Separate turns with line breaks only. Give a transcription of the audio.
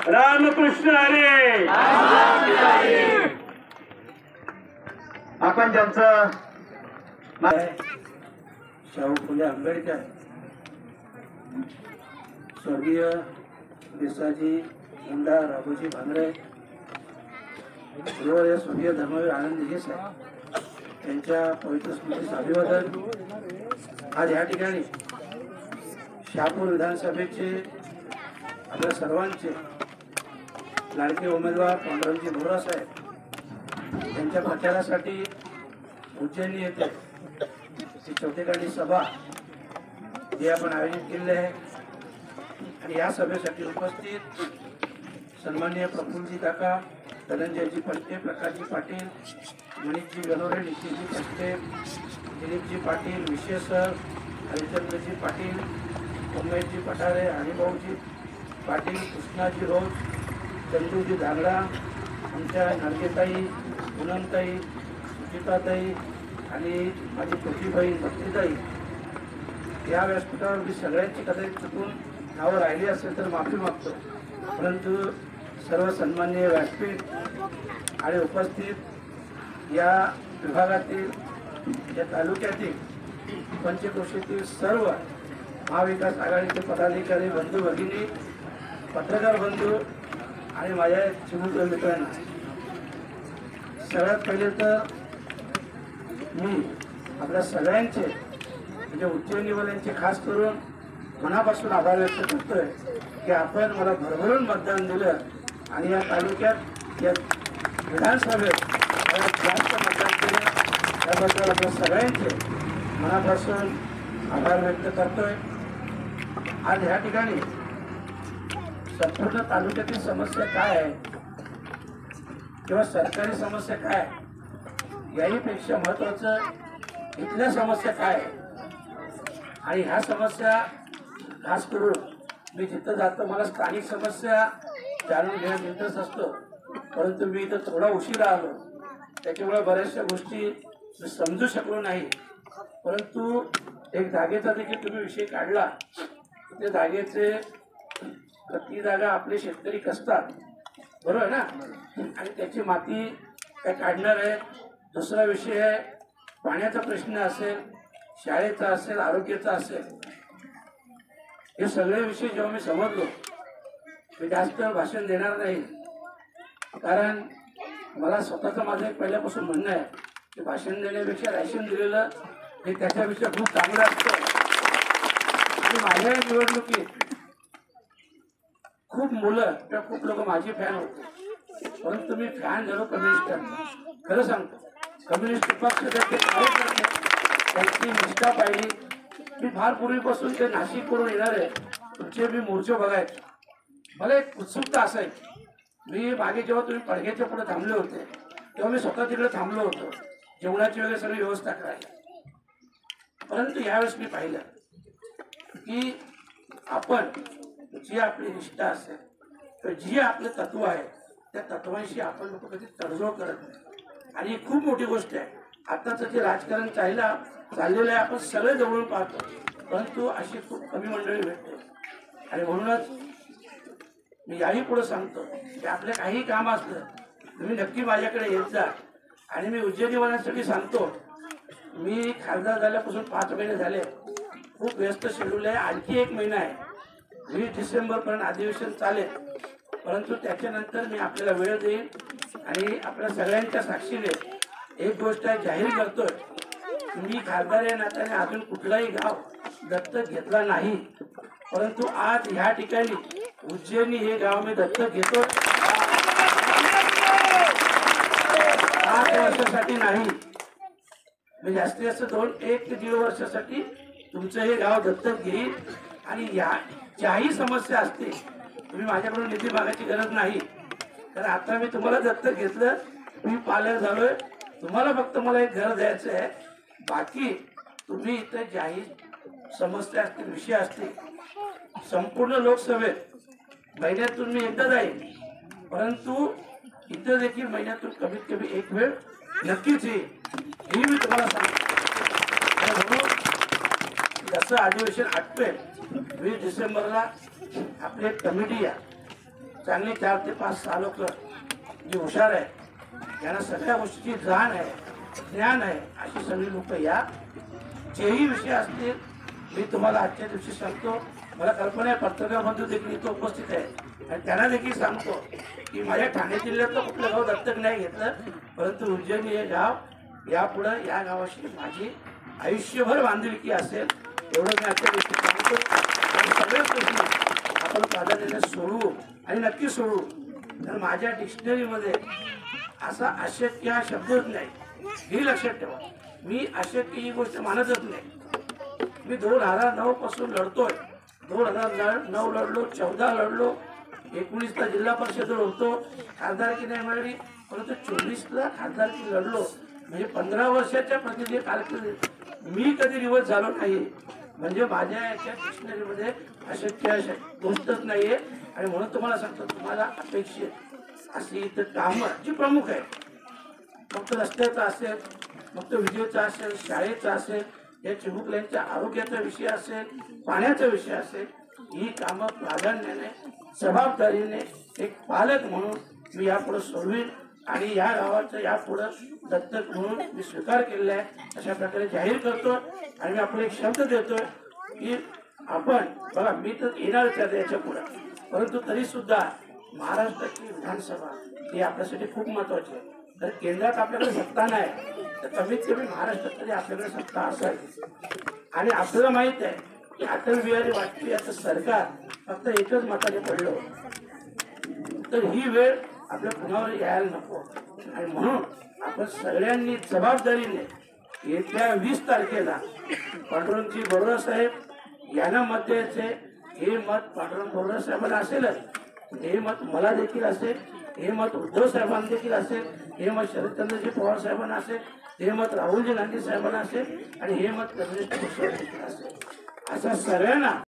रामकृष्ण हरी।
आपण ज्यांचं शाहू फुले आंबेडकर, स्वर्गीय बिसाजी मुंडा, राघोजी भांगरे, स्वर्गीय धर्मवीर आनंदजी साहेब यांच्या पवित्र स्मृतीस अभिवादन। आज या ठिकाणी शहापूर विधानसभेचे आपल्या सर्वांचे लाडके उमेदवार पांडुरंगजी बोरा साहेब यांच्या प्रचारासाठी उज्जैनी येथे ही चौथीकाठी सभा जी आपण आयोजित केली आहे आणि या सभेसाठी उपस्थित सन्माननीय प्रफुल्लजी काका, धनंजयजी फडके, प्रकाशजी पाटील, मनीषजी गणोरे, नितीनजी फडके, दिलीपजी पाटील, विशेष हरिचंद्रजी पाटील, उमेशजी पठारे, हरिभाऊजी पाटील, कृष्णाजी रोज, चंदूजी धांगडा, आमच्या नारगेताई, पूनमताई, सुचिताताई आणि माझी छोटी बहीण भक्तीताई, या व्यासपीठावर मी सगळ्यांची कदाचित चुकून नावं राहिली असेल तर माफी मागतो, परंतु सर्व सन्माननीय व्यासपीठ आणि उपस्थित या विभागातील या तालुक्यातील पंचक्रोशीतील सर्व महाविकास आघाडीचे पदाधिकारी बंधू भगिनी, पत्रकार बंधू आणि माझ्या चिमुकल्या मित्रांना, सगळ्यात पहिले तर मी आपल्या सगळ्यांचे म्हणजे उज्जैनीवाल्यांचे खास करून मनापासून आभार व्यक्त करतोय की आपण मला भरभरून मतदान दिलं आणि या तालुक्यात या विधानसभेत जास्त मतदान केलं, त्याबद्दल आपल्या सगळ्यांचे मनापासून आभार व्यक्त करतोय। आज ह्या ठिकाणी संपूर्ण तालुक्यातील समस्या काय आहे किंवा सरकारी समस्या काय आहे, याहीपेक्षा महत्वाचं इथल्या समस्या काय आहे आणि ह्या समस्या खास करून मी जिथं जातो मला स्थानिक समस्या जाणून घेण्यात इंटरेस्ट असतो, परंतु मी इथं थोडा उशिरा आलो त्याच्यामुळे बऱ्याचशा गोष्टी मी समजू शकलो नाही, परंतु एक जागेचा देखील तुम्ही विषय काढला, त्या जागेचे ती जागा आपले शेतकरी कसतात, बरोबर ना, आणि त्याची माती काय काढणार आहे। दुसरा विषय आहे पाण्याचा प्रश्न असेल, शाळेचा असेल, आरोग्याचा असेल, हे सगळे विषय जेव्हा मी समजलो मी जास्त भाषण देणार नाही, कारण मला स्वतःचं माझं एक पहिल्यापासून म्हणणं आहे की भाषण देण्यापेक्षा राशन दिलेलं हे त्याच्यापेक्षा खूप चांगलं असतं। आणि माझ्या निवडणुकीत खूप मुलं किंवा खूप लोक माझी फॅन होते, परंतु मी फॅन झालो कम्युनिस्टांना, खरं सांगतो। कम्युनिस्ट पक्ष त्यांची निष्ठा पाहिली। मी फार पूर्वीपासून ते नाशिक करून येणार आहे तुमचे मी मोर्चे बघायचे, मला एक उत्सुकता असायची। मी मागे जेव्हा तुम्ही पडघ्याच्या पुढे थांबले होते तेव्हा मी स्वतः तिकडे थांबलो होतो जेवणाची वगैरे सगळी व्यवस्था करायला, परंतु यावेळेस मी पाहिलं की आपण जी आपली निष्ठा असेल तर जी आपलं तत्व आहे त्या तत्वांशी आपण लोक कधी तडजोड करत नाही आणि ही खूप मोठी गोष्ट आहे। आताचं जे राजकारण चाललेलं आहे आपण सगळे जवळून पाहतो, परंतु अशी खूप कमी मंडळी भेटते आणि म्हणूनच मी याही पुढे सांगतो की आपलं काही काम असलं तुम्ही नक्की माझ्याकडे येत जा। आणि मी उज्जैनीवाल्यांसाठी सांगतो, मी खासदार झाल्यापासून 5 महिने झाले, खूप व्यस्त शेड्यूल आहे, आणखी 1 महिना आहे, 20 डिसेंबरपर्यंत अधिवेशन चालेल, परंतु त्याच्यानंतर मी आपल्याला वेळ देईन आणि आपल्या सगळ्यांच्या साक्षीने एक गोष्ट जाहीर करतोय, मी खासदार या नात्याने अजून कुठलाही गाव दत्तक घेतला नाही, परंतु आज ह्या ठिकाणी उज्जैनी हे गाव मी दत्तक घेतोय। 5 वर्षासाठी नाही, मी जास्तीत जास्त 1 ते 1.5 वर्षासाठी तुमचं हे गाव दत्तक घेईल आणि या ज्याही समस्या असते तुम्ही माझ्याकडून निधी मागायची गरज नाही, कारण आता मी तुम्हाला दत्तक घेतलं, मी पालक झालोय, तुम्हाला फक्त मला एक घर द्यायचं आहे, बाकी तुम्ही इथं ज्याही समस्या असतील, विषय असतील, संपूर्ण लोकसभेत महिन्यातून मी एकदा जाईल, परंतु इथं देखील महिन्यातून कमीत कमी 1 वेळ नक्कीच येईल, हे मी तुम्हाला सांगतो। म्हणून जसं अधिवेशन आटपेल 20 डिसेंबरला आपली एक कमिटी आहे, चांगली 4 ते 5 6 लोक जी हुशार आहे, यांना सगळ्या गोष्टीची जाण आहे, ज्ञान आहे, अशी सगळी लोक या. जेही विषय असतील मी तुम्हाला आजच्या दिवशी सांगतो. मला कल्पना आहे पत्रकार बंधू देखील इथं उपस्थित आहे आणि त्यांना देखील सांगतो की माझ्या ठाणे जिल्ह्यातलं कुठलं गाव दत्तक नाही घेतलं, परंतु उज्जैनी हे गाव यापुढं या गावाशी माझी आयुष्यभर बांधिलकी असेल एवढं मी आजच्या दिवशी सांगतो. आणि सगळ्याच गोष्टी आपण प्राधान्याने सोडवू आणि नक्की सोडवू. तर माझ्या डिक्शनरीमध्ये असा अशक्य हा शब्दच नाही, हे लक्षात ठेवा. मी अशक्य ही गोष्ट मानतच नाही. मी 2009 पासून लढतोय. 2009 लढलो, 14 लढलो, 19ला जिल्हा परिषदेवर होतो, खासदारकी नाही मिळाली, परंतु 24ला खासदारकी लढलो. म्हणजे 15 वर्षाच्या प्रतिनिधी कालखंड मी कधी रिवर्स झालो नाही. म्हणजे माझ्या याच्या डिक्शनरीमध्ये अशक्य गोष्टच नाहीये. आणि म्हणून तुम्हाला सांगतो, तुम्हाला अपेक्षित अशी इथं कामं जी प्रमुख आहे, मग तो रस्त्याचा असेल, मग तो विजेचा असेल, शाळेचा असेल, या चिमुकल्यांच्या आरोग्याचा विषय असेल, पाण्याचा विषय असेल, ही कामं प्राधान्याने जबाबदारीने एक पालक म्हणून मी यापुढे सोडवीन. आणि या गावाचं यापुढं दत्तक म्हणून मी स्वीकार केलेला आहे अशा प्रकारे जाहीर करतो. आणि मी आपल्याला एक शब्द देतोय की आपण बघा, मी तर येणारच आहे याच्या पुढं, परंतु तरी सुद्धा महाराष्ट्राची विधानसभा ही आपल्यासाठी खूप महत्वाची आहे. तर केंद्रात आपल्याकडे सत्ता नाही, तर कमीत कमी महाराष्ट्रात तरी आपल्याकडे सत्ता असावी. आणि आपल्याला माहित आहे की अटल बिहारी वाजपेयी याचं सरकार फक्त एकच मताने पडलं, तर ही वेळ आपल्या पुण्यावर यायला नको. आणि म्हणून आपण सगळ्यांनी जबाबदारीने येत्या 20 तारखेला पांडुरंगजी बोर्डा साहेब यांना मत द्यायचे. हे मत पांडुरंग बोर्डा साहेबांना असेलच, हे मत मला देखील असेल, हे मत उद्धव साहेबांना देखील असेल, हे मत शरदचंद्रजी पवार साहेबांना असेल, हे मत राहुलजी गांधी साहेबांना असेल आणि हे मत कम्युनिस्ट पक्षाला देखील असेल. अशा सगळ्यांना